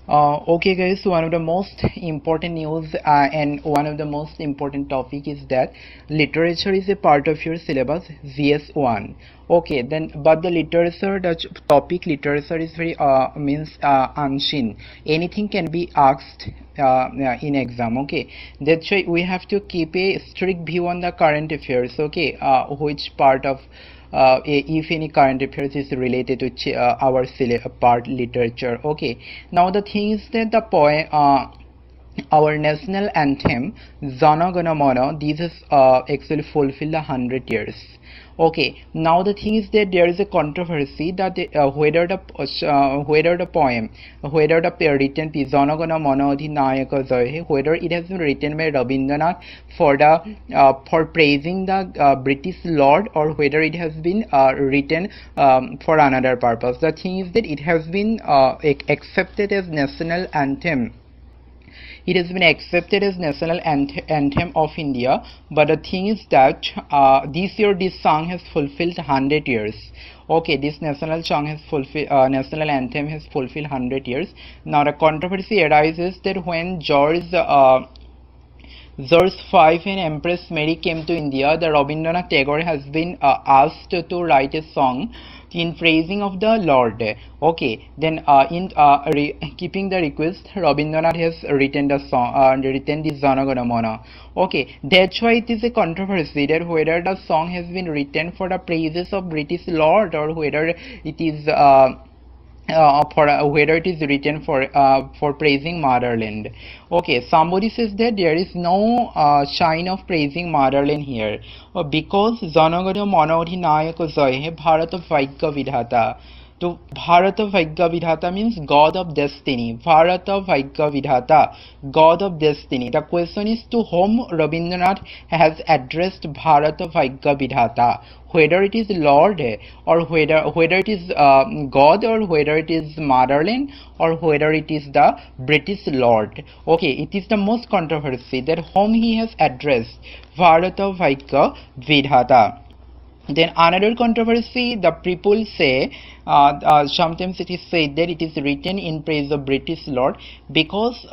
Okay guys, so one of the most important news and one of the most important topic is that literature is a part of your syllabus VS1. Okay, then but the literature, the topic literature is very means unseen. Anything can be asked in exam. Okay, that's why we have to keep a strict view on the current affairs. Okay, which part of if any current affairs is related to our part literature. Okay, now the thing is that the poem our national anthem Jana Gana Mana, this is actually fulfilled 100 years. Okay, now the thing is that there is a controversy that whether the poem, whether the written piece Jana Gana Mana Adhinayaka Jai, whether it has been written by Rabindra Nath for the for praising the British Lord, or whether it has been written for another purpose. The thing is that it has been accepted as national anthem. It has been accepted as national anthem of India, but the thing is that this year this song has fulfilled 100 years. Okay, this national song has fulfilled national anthem has fulfilled 100 years. Now the controversy arises that when George V and Empress Mary came to India, the Rabindra Nath Tagore has been asked to write a song in praising of the Lord. Okay, then in keeping the request, Rabindranath has written the song, written this Jana Gana Mana. Okay, that's why it is a controversy that whether the song has been written for the praises of British Lord, or whether it is whether it is written for praising motherland. Okay, somebody says that there is no sign of praising motherland here, because Janagana Manodhi Nayaka Jai Bharata Vaigya Vidhata. So Bharata Vaigya Vidhata means God of destiny. Bharata Vaigya Vidhata, God of destiny. The question is to whom Rabindranath has addressed Bharata Vaigya Vidhata, whether it is Lord, or whether it is God, or whether it is motherland, or whether it is the British Lord. Okay, it is the most controversy that whom he has addressed, Bharata Vaigya Vidhata. Then another controversy, the people say sometimes it is said that it is written in praise of British Lord because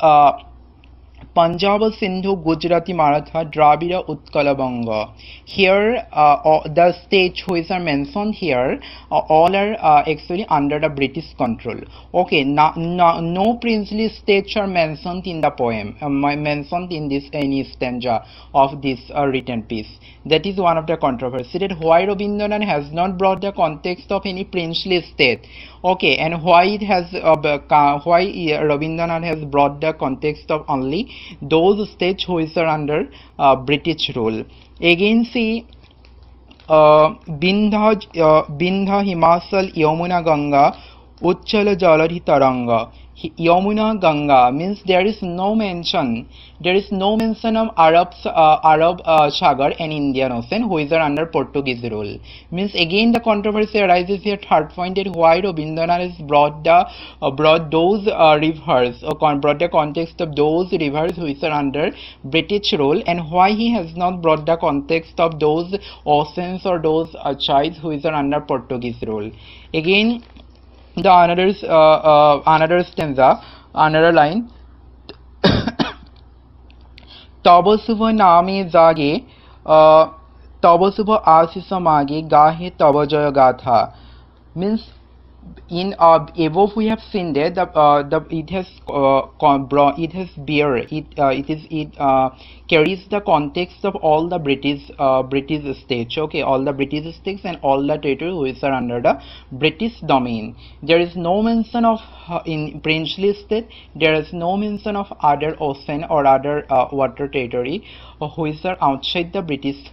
Punjab, Sindhu, Gujarati, Maratha, Dravida, Utkala, Banga. Here, the states which are mentioned here, all are actually under the British control. Okay, no princely states are mentioned in the poem, mentioned in this any stanza of this written piece. That is one of the controversy, that why Rabindranath has not brought the context of any princely state. Okay, and why it has why Rabindranath has brought the context of only those states which are under British rule. Again, see Bindha, Himachal, Yamuna, Ganga, Uchchala, Jaladhi, Taranga. Yamuna, Ganga means there is no mention of Arab Sagar and Indian Ocean which are under Portuguese rule. Means again the controversy arises here. Third point, that why Rabindranath has brought those rivers, or brought the context of those rivers which are under British rule, and why he has not brought the context of those oceans or those chides which are under Portuguese rule. Again, the another stanza, another line. Taba subha name jage, taba subha asisa mage, gahe taba jaya gatha. Means in above we have seen that it carries the context of all the British states. Okay, all the British states and all the territories which are under the British domain. There is no mention of in princely state. There is no mention of other ocean or other water territory which are outside the British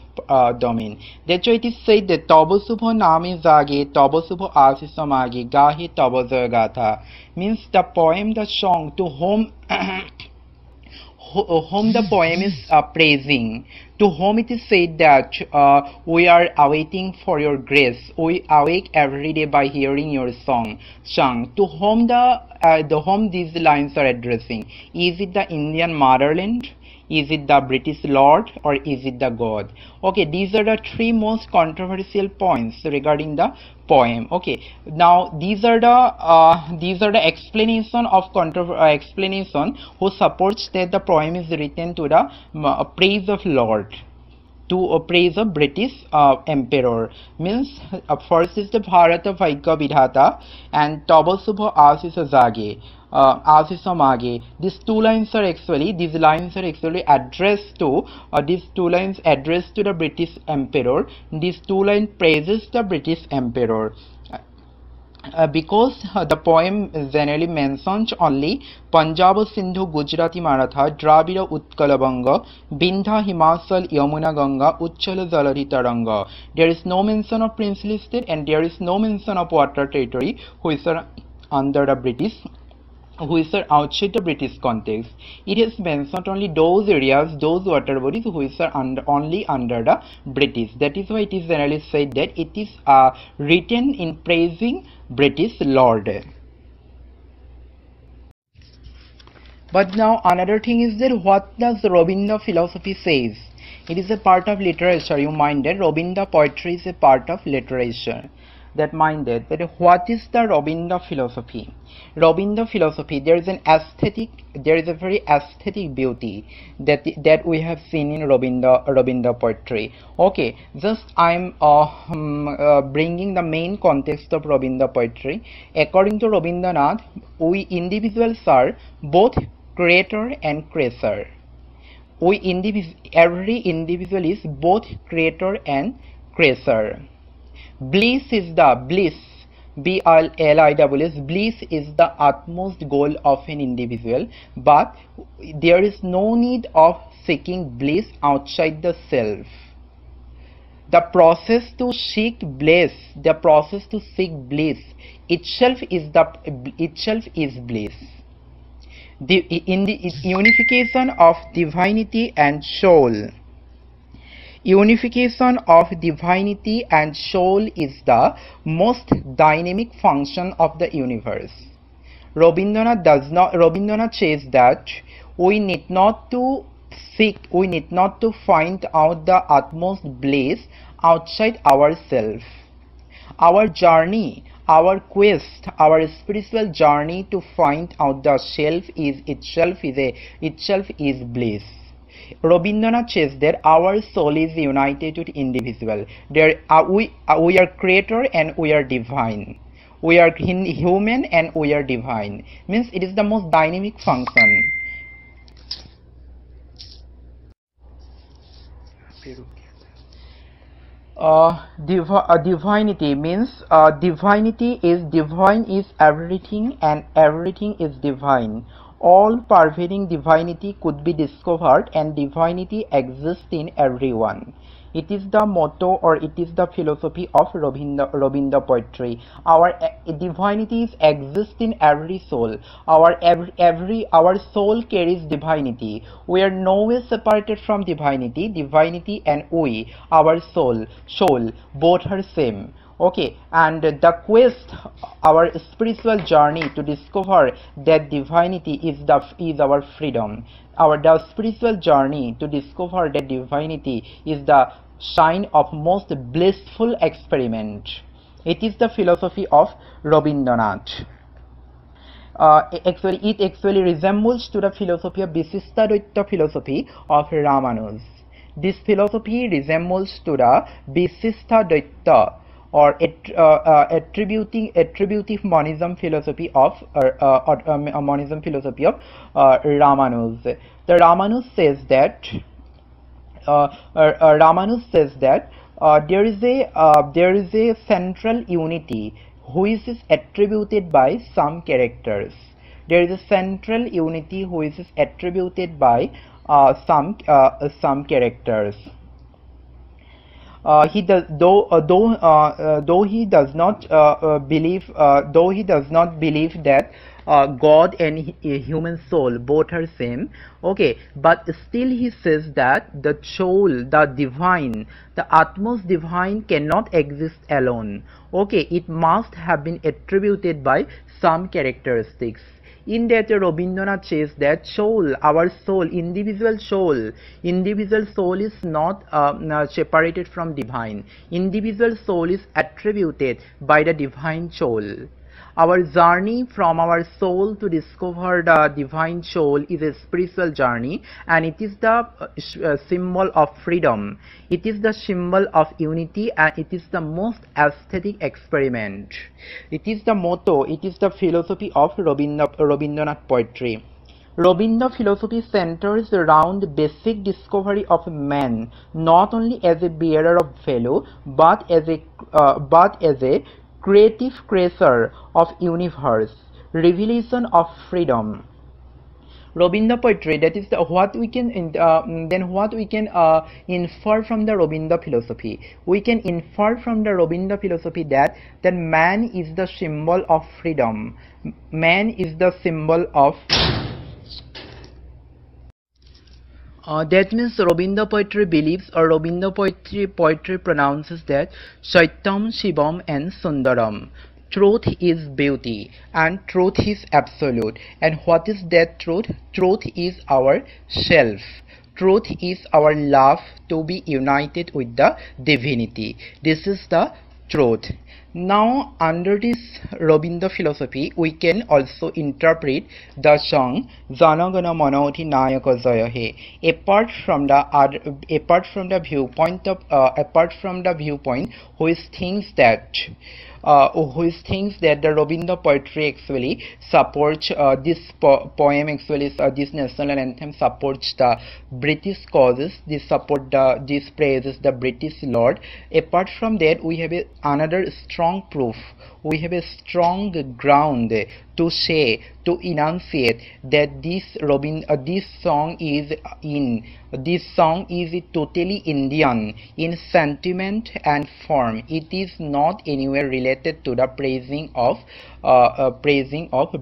domain. That's why it is said that Taba Subha Name Jage, Taba Subha Asisa Mage, Gahe Taba Jaya Gatha. Means the poem, the song to whom whom the poem is praising, to whom it is said that we are awaiting for your grace, we awake every day by hearing your song, to whom whom these lines are addressing. Is it the Indian motherland? Is it the British Lord or is it the God? Okay, these are the three most controversial points regarding the poem. Okay, now these are the explanation of explanation who supports that the poem is written to the praise of Lord, to praise a British emperor. Means first is the Bharata Bhagya Vidhata and Tabasubha Asisa Jage, Asisa Mage. These lines are actually addressed to the British emperor. These two lines praises the British emperor. Because the poem generally mentions only Punjab, Sindhu, Gujarati, Maratha, Dravida, Utkala, Banga, Bindha, Himachal, Yamuna, Ganga, Uchchala, Jalari, Taranga. There is no mention of princely state and there is no mention of water territory which are under the British, which are outside the British context. It has mentioned only those areas, those water bodies which are only under the British. That is why it is generally said that it is written in praising British Lord. But now another thing is that what does Rabindra philosophy says? It is a part of literature. You mind that Rabindra poetry is a part of literature. That minded that what is the Rabindra philosophy? Rabindra philosophy, there is a very aesthetic beauty that we have seen in Rabindra poetry. Okay, just I'm bringing the main context of Rabindra poetry. According to Rabindra Nath, we individuals are both creator and creature. Every individual is both creator and creature. Bliss, B-L-I-S-S, bliss is the utmost goal of an individual, but there is no need of seeking bliss outside the self. The process to seek bliss itself is bliss. In the unification of divinity and soul. Unification of divinity and soul is the most dynamic function of the universe. Rabindranath says that we need not to find out the utmost bliss outside ourselves. Our journey, our quest, our spiritual journey to find out the self itself is bliss. Rabindranath says that our soul is united with individual. We are creator and we are divine. We are human and we are divine. Means it is the most dynamic function. Divinity means divinity is divine is everything and everything is divine. All pervading divinity could be discovered and divinity exists in everyone. It is the motto or it is the philosophy of Rabindra poetry. Our divinity exists in every soul. Our soul carries divinity. We are nowhere separated from divinity. Divinity and we, our soul, both are same. Okay, and the quest, our spiritual journey to discover that divinity is our freedom. The spiritual journey to discover that divinity is the sign of most blissful experiment. It is the philosophy of Rabindranath. It actually resembles to the philosophy of Visistadvaita philosophy of Ramanuja. This philosophy resembles to the Visistadvaita or attributive monism philosophy of Ramanuja. The Ramanuja says that there is a central unity which is attributed by some characters. There is a central unity which is attributed by some characters. Though he does not believe that God and human soul both are same. Okay, but still he says that the soul, the divine, the utmost divine cannot exist alone. Okay, it must have been attributed by some characteristics. In that, Rabindra Nath says that soul, our soul, individual soul is not separated from divine. Individual soul is attributed by the divine soul. Our journey from our soul to discover the divine soul is a spiritual journey, and it is the symbol of freedom. It is the symbol of unity, and it is the most aesthetic experiment. It is the motto, it is the philosophy of Rabindranath poetry. Rabindra philosophy centers around basic discovery of man, not only as a bearer of value, but as a creative creator of universe, revelation of freedom. Rabindra poetry, that is what we can infer from the Rabindra philosophy. We can infer from the Rabindra philosophy that man is the symbol of freedom. Man is the symbol of that means Rabindra poetry believes, or Rabindra poetry pronounces that Satyam, Shivam and Sundaram. Truth is beauty and truth is absolute. And what is that truth? Truth is our self. Truth is our love to be united with the divinity. This is the truth. Now, under this Rabindra philosophy, we can also interpret the song Jana Gana Mana Adhinayaka Jaya He. Apart from the viewpoint which thinks that the Rabindra poetry actually supports this poem, actually this national anthem supports the British causes, this praises the British Lord. Apart from that, we have another strong proof, we have a strong ground to say, to enunciate that this song is totally Indian in sentiment and form. It is not anywhere related to the praising of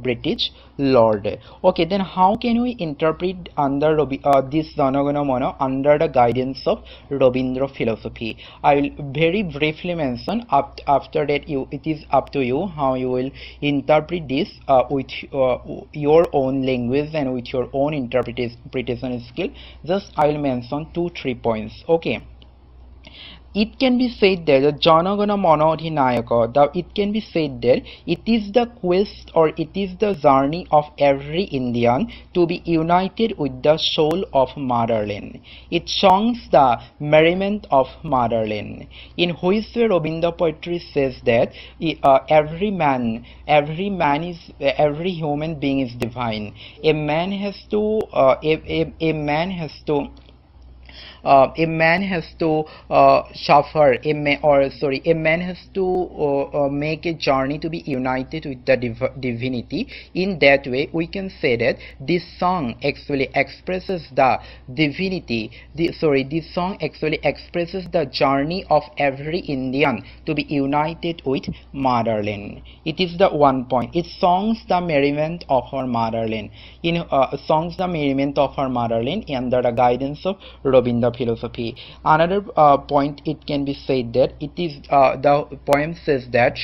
British Lord. Okay, then how can we interpret under this Jana Gana Mana under the guidance of Rabindra philosophy? I will very briefly mention. After that, it is up to you how you will interpret this with your own language and with your own interpretation skill. Just I will mention 2-3 points. Okay. It can be said that Jana Gana Mana Adhinayaka, it can be said that it is the quest, or it is the journey of every Indian to be united with the soul of motherland. It songs the merriment of motherland, in which Rabindra poetry says that every human being is divine. A man has to suffer, a man has to make a journey to be united with the divinity. In that way, we can say that this song actually expresses the divinity. This song actually expresses the journey of every Indian to be united with motherland. It is the one point. It songs the merriment of our motherland. Songs the merriment of our motherland under the guidance of Rabindra philosophy. Another point, it can be said that it is the poem says that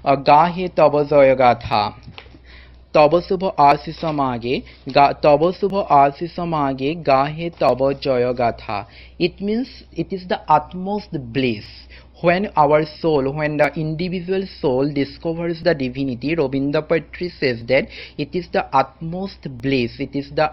Gahe Tava Jaya Gatha, Tava Subha Asisa Mage, Tava Subha Asisa Mage, Gahe Tava Jaya Gatha. It means it is the utmost bliss. When our soul, when the individual soul discovers the divinity, Rabindra poetry says that it is the utmost bliss. It is the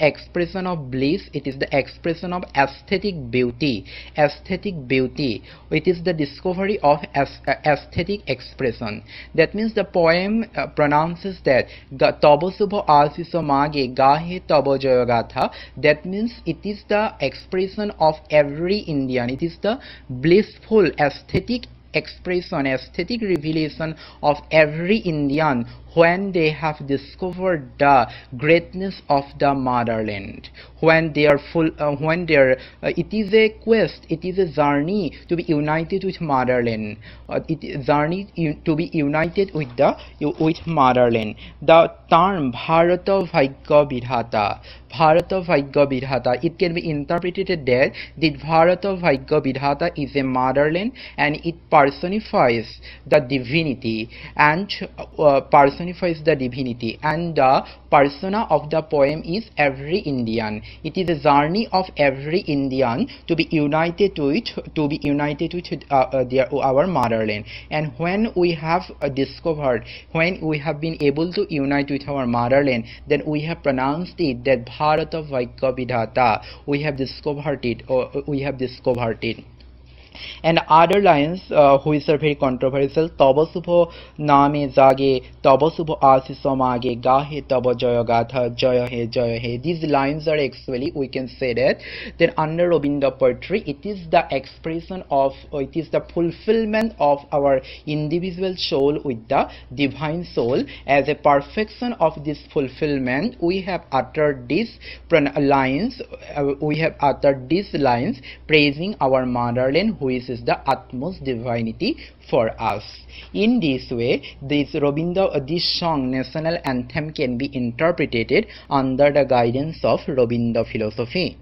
expression of bliss. It is the expression of aesthetic beauty. Aesthetic beauty. It is the discovery of aesthetic expression. That means the poem pronounces that Tava Subha Asisa Mage Gahe Tava Jaya Gatha. That means it is the expression of every Indian. It is the blissful aesthetic expression, aesthetic revelation of every Indian when they have discovered the greatness of the motherland, when they are it is a quest, it is a journey to be united with motherland, to be united with motherland. The term Bharata Bhagya Vidhata, it can be interpreted that Bharata Bhagya Vidhata is a motherland, and it personifies the divinity, and the persona of the poem is every Indian. It is a journey of every Indian to be united with our motherland. And when we have when we have been able to unite with our motherland, then we have pronounced it that Bharata Bhagya Vidhata. We have discovered it. And other lines which are very controversial, Taba Subho Name Jage, Taba Subho Asiso Mage, Gahe Taba Jaya Gatha, Jaya He. These lines are actually, we can say that under Rabindra poetry, it is the expression of, it is the fulfillment of our individual soul with the divine soul. As a perfection of this fulfillment, we have uttered these lines, praising our motherland, which is the utmost divinity for us. In this way, this song, national anthem, can be interpreted under the guidance of Rabindra philosophy.